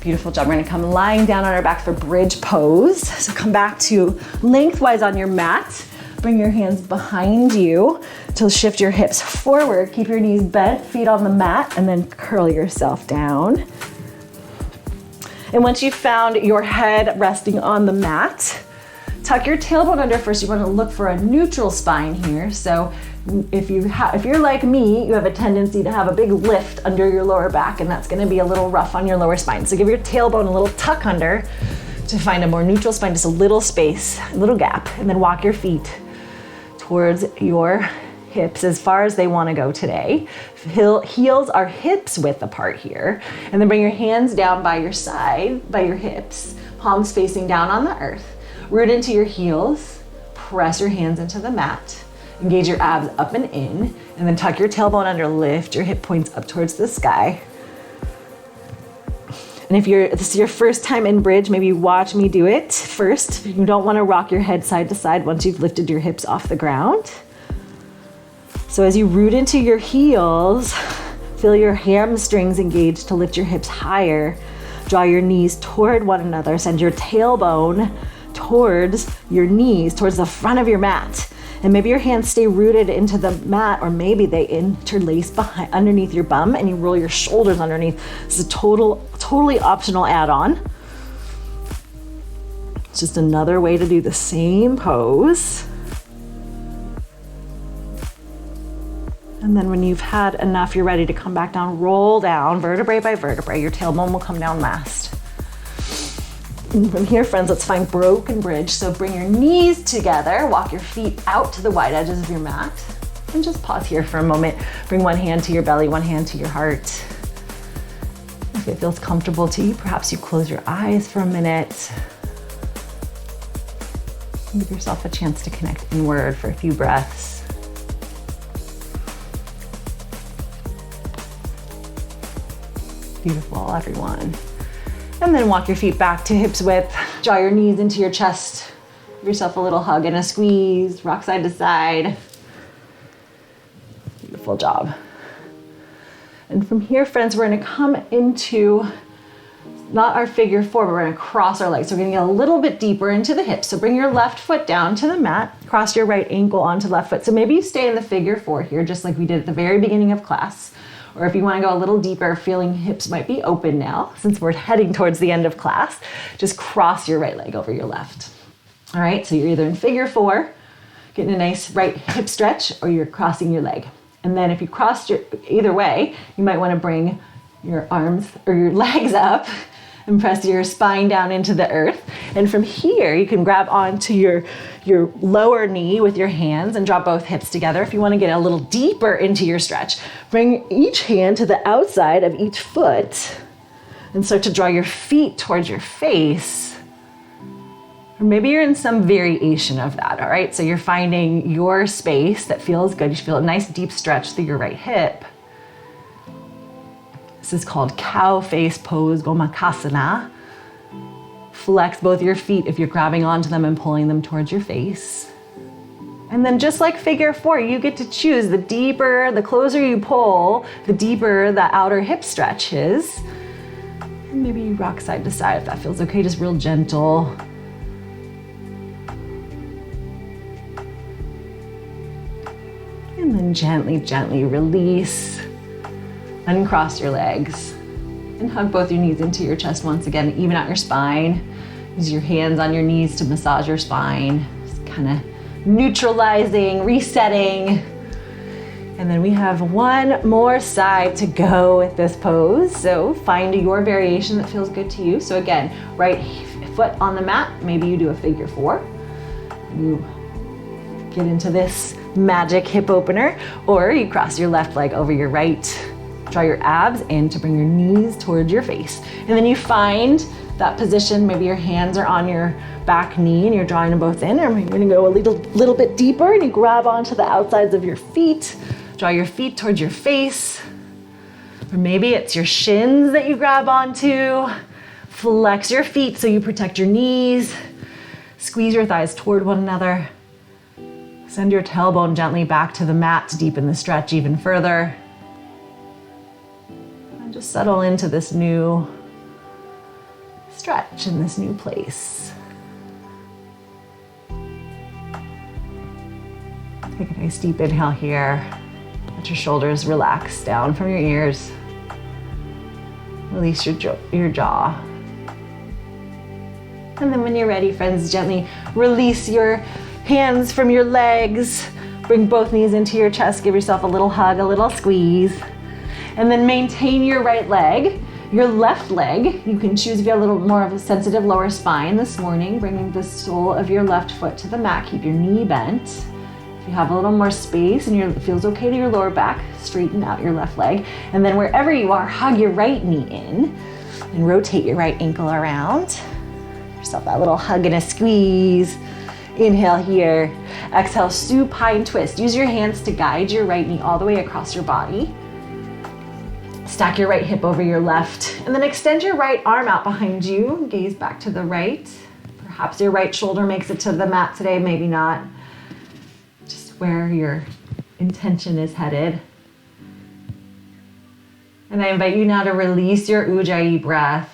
Beautiful job. We're gonna come lying down on our backs for bridge pose. So come back to lengthwise on your mat. Bring your hands behind you to shift your hips forward. Keep your knees bent, feet on the mat, and then curl yourself down. And once you've found your head resting on the mat, tuck your tailbone under first. You want to look for a neutral spine here. So if you're like me, you have a tendency to have a big lift under your lower back, and that's going to be a little rough on your lower spine. So give your tailbone a little tuck under to find a more neutral spine, just a little space, a little gap, and then walk your feet towards your hips as far as they want to go today. Heels are hips width apart here. And then bring your hands down by your side, by your hips, palms facing down on the earth. Root into your heels, press your hands into the mat. Engage your abs up and in, and then tuck your tailbone under, lift your hip points up towards the sky. And if this is your first time in bridge, maybe watch me do it first. You don't want to rock your head side to side once you've lifted your hips off the ground. So as you root into your heels, feel your hamstrings engage to lift your hips higher. Draw your knees toward one another. Send your tailbone towards your knees, towards the front of your mat. And maybe your hands stay rooted into the mat, or maybe they interlace underneath your bum and you roll your shoulders underneath. This is a totally optional add-on. It's just another way to do the same pose. And then when you've had enough, you're ready to come back down, roll down, vertebrae by vertebrae. Your tailbone will come down last. And from here, friends, let's find broken bridge. So bring your knees together, walk your feet out to the wide edges of your mat, and just pause here for a moment. Bring one hand to your belly, one hand to your heart. If it feels comfortable to you, perhaps you close your eyes for a minute. Give yourself a chance to connect inward for a few breaths. Beautiful, everyone. And then walk your feet back to hips width. Draw your knees into your chest. Give yourself a little hug and a squeeze. Rock side to side. Beautiful job. And from here, friends, we're gonna come into not our figure four, but we're gonna cross our legs. So we're gonna get a little bit deeper into the hips. So bring your left foot down to the mat, cross your right ankle onto the left foot. So maybe you stay in the figure four here, just like we did at the very beginning of class. Or if you wanna go a little deeper, feeling hips might be open now, since we're heading towards the end of class, just cross your right leg over your left. All right, so you're either in figure four, getting a nice right hip stretch, or you're crossing your leg. And then if you crossed either way, you might wanna bring your arms or your legs up and press your spine down into the earth. And from here, you can grab onto your lower knee with your hands and draw both hips together. If you want to get a little deeper into your stretch, bring each hand to the outside of each foot and start to draw your feet towards your face. Or maybe you're in some variation of that, all right? So you're finding your space that feels good. You feel a nice deep stretch through your right hip. This is called cow face pose, Gomukhasana. Flex both your feet if you're grabbing onto them and pulling them towards your face. And then just like figure four, you get to choose the deeper, the closer you pull, the deeper the outer hip stretch is. And maybe you rock side to side if that feels okay, just real gentle. And then gently, gently release. Uncross your legs and hug both your knees into your chest once again. Even out your spine. Use your hands on your knees to massage your spine. Just kind of neutralizing, resetting. And then we have one more side to go with this pose. So find your variation that feels good to you. So again, right foot on the mat. Maybe you do a figure four. You get into this magic hip opener, or you cross your left leg over your right. Draw your abs in to bring your knees towards your face. And then you find that position, maybe your hands are on your back knee and you're drawing them both in, or you're gonna go a little bit deeper and you grab onto the outsides of your feet. Draw your feet towards your face. Or maybe it's your shins that you grab onto. Flex your feet so you protect your knees. Squeeze your thighs toward one another. Send your tailbone gently back to the mat to deepen the stretch even further. Just settle into this new stretch in this new place. Take a nice deep inhale here. Let your shoulders relax down from your ears. Release your jaw. And then when you're ready, friends, gently release your hands from your legs. Bring both knees into your chest. Give yourself a little hug, a little squeeze. And then maintain your right leg. Your left leg, you can choose if you have a little more of a sensitive lower spine this morning, bringing the sole of your left foot to the mat. Keep your knee bent. If you have a little more space and it feels okay to your lower back, straighten out your left leg. And then wherever you are, hug your right knee in and rotate your right ankle around. Give yourself that little hug and a squeeze. Inhale here. Exhale, supine twist. Use your hands to guide your right knee all the way across your body. Stack your right hip over your left, and then extend your right arm out behind you. Gaze back to the right. Perhaps your right shoulder makes it to the mat today, maybe not. Just where your intention is headed. And I invite you now to release your Ujjayi breath.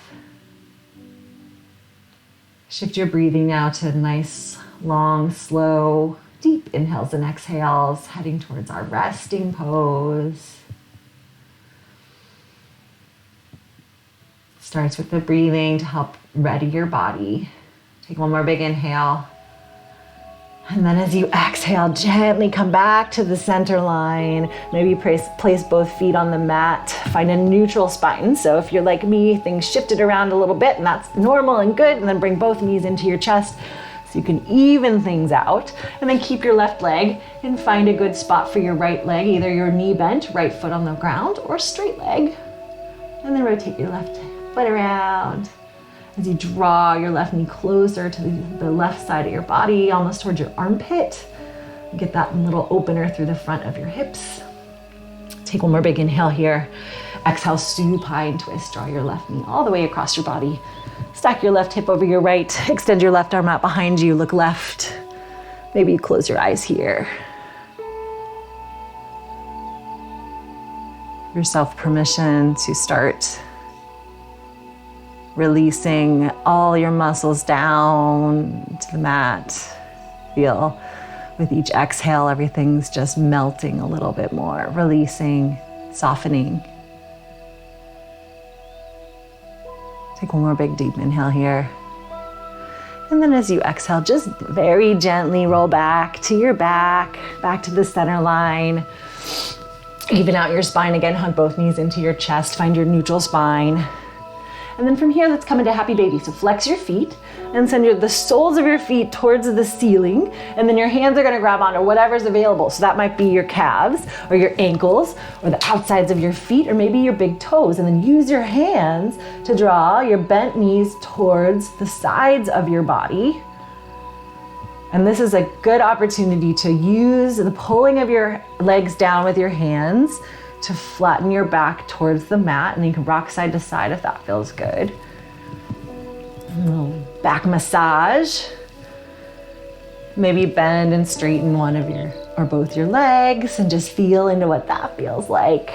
Shift your breathing now to nice, long, slow, deep inhales and exhales, heading towards our resting pose. Starts with the breathing to help ready your body. Take one more big inhale. And then as you exhale, gently come back to the center line. Maybe place both feet on the mat. Find a neutral spine. So if you're like me, things shifted around a little bit, and that's normal and good. And then bring both knees into your chest so you can even things out. And then keep your left leg and find a good spot for your right leg, either your knee bent, right foot on the ground, or straight leg. And then rotate your left foot around. As you draw your left knee closer to the left side of your body, almost towards your armpit. Get that little opener through the front of your hips. Take one more big inhale here. Exhale, supine twist. Draw your left knee all the way across your body. Stack your left hip over your right. Extend your left arm out behind you. Look left. Maybe you close your eyes here. Give yourself permission to start releasing all your muscles down to the mat. Feel with each exhale, everything's just melting a little bit more, releasing, softening. Take one more big deep inhale here. And then as you exhale, just very gently roll back to your back to the center line. Even out your spine again, hug both knees into your chest, find your neutral spine. And then from here, let's come into happy baby. So flex your feet and send the soles of your feet towards the ceiling. And then your hands are gonna grab onto whatever's available. So that might be your calves or your ankles or the outsides of your feet or maybe your big toes. And then use your hands to draw your bent knees towards the sides of your body. And this is a good opportunity to use the pulling of your legs down with your hands to flatten your back towards the mat, and you can rock side to side if that feels good. A little back massage. Maybe bend and straighten one of your or both your legs and just feel into what that feels like.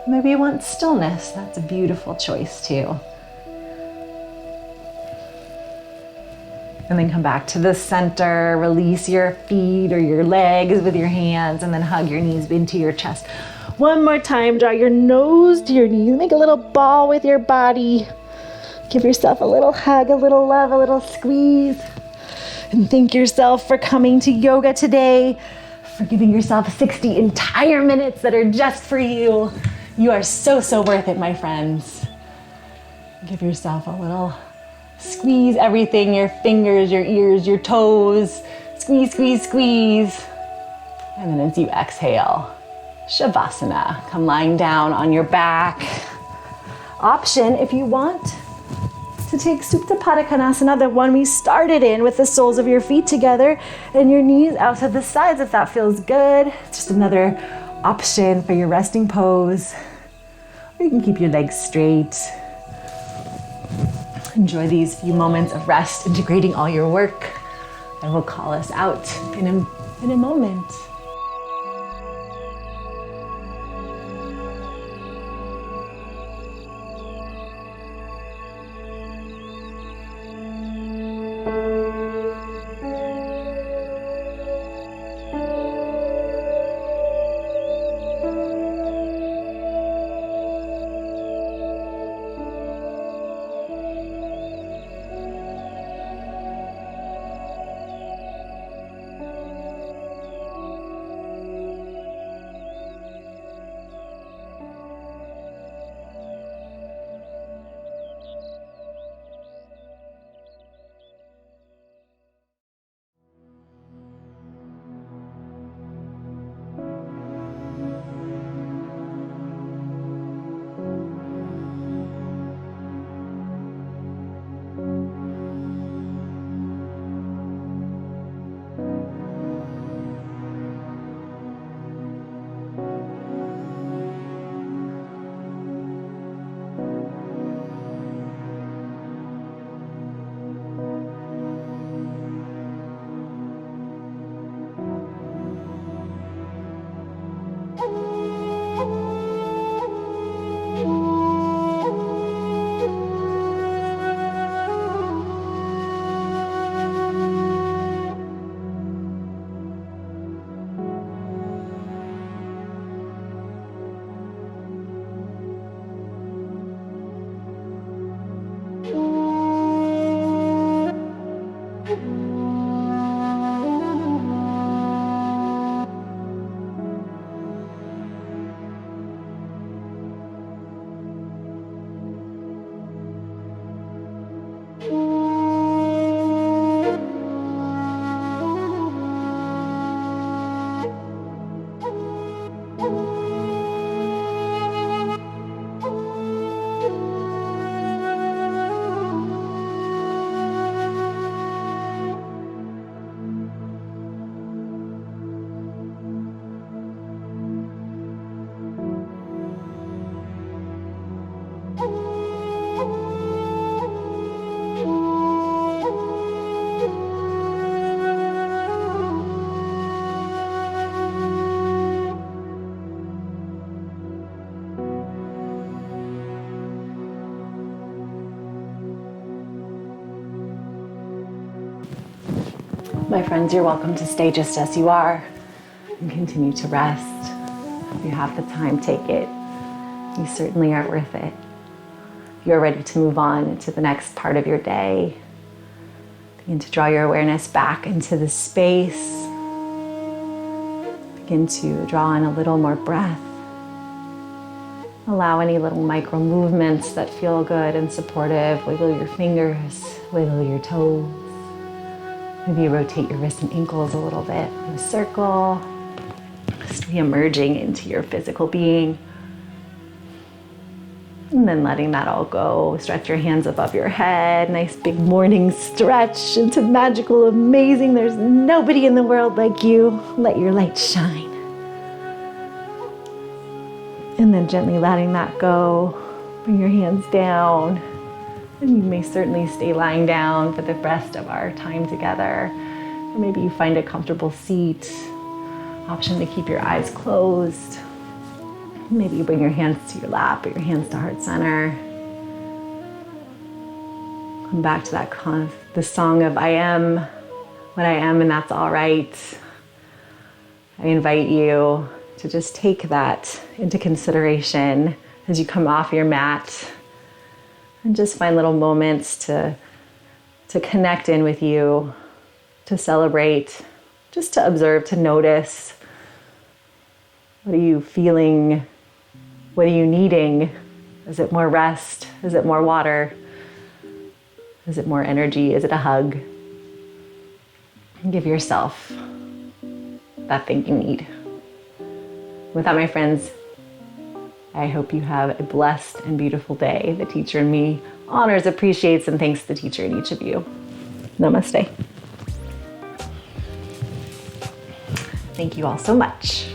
Maybe you want stillness. That's a beautiful choice too. And then come back to the center, release your feet or your legs with your hands, and then hug your knees into your chest. One more time, draw your nose to your knees. Make a little ball with your body. Give yourself a little hug, a little love, a little squeeze. And thank yourself for coming to yoga today, for giving yourself 60 entire minutes that are just for you. You are so, so worth it, my friends. Give yourself a little squeeze everything, your fingers, your ears, your toes. Squeeze, squeeze, squeeze. And then as you exhale, Shavasana. Come lying down on your back. Option if you want to take Supta Pada Konasana, the one we started in with the soles of your feet together and your knees out to the sides if that feels good. It's just another option for your resting pose. Or you can keep your legs straight. Enjoy these few moments of rest, integrating all your work, and we'll call us out in a moment. My friends, you're welcome to stay just as you are and continue to rest. If you have the time, take it. You certainly are worth it. You're ready to move on to the next part of your day. Begin to draw your awareness back into the space. Begin to draw in a little more breath. Allow any little micro movements that feel good and supportive. Wiggle your fingers, wiggle your toes. Maybe rotate your wrists and ankles a little bit in a circle. Just re-emerging into your physical being. And then letting that all go. Stretch your hands above your head. Nice big morning stretch into magical, amazing. There's nobody in the world like you. Let your light shine. And then gently letting that go. Bring your hands down. And you may certainly stay lying down for the rest of our time together. Or maybe you find a comfortable seat. Option to keep your eyes closed. Maybe you bring your hands to your lap or your hands to heart center. Come back to that the song of I am what I am and that's all right. I invite you to just take that into consideration as you come off your mat and just find little moments to connect in with you, to celebrate, just to observe, to notice. What are you feeling? What are you needing? Is it more rest? Is it more water? Is it more energy? Is it a hug? Give yourself that thing you need. With that, my friends, I hope you have a blessed and beautiful day. The teacher in me honors, appreciates, and thanks the teacher in each of you. Namaste. Thank you all so much.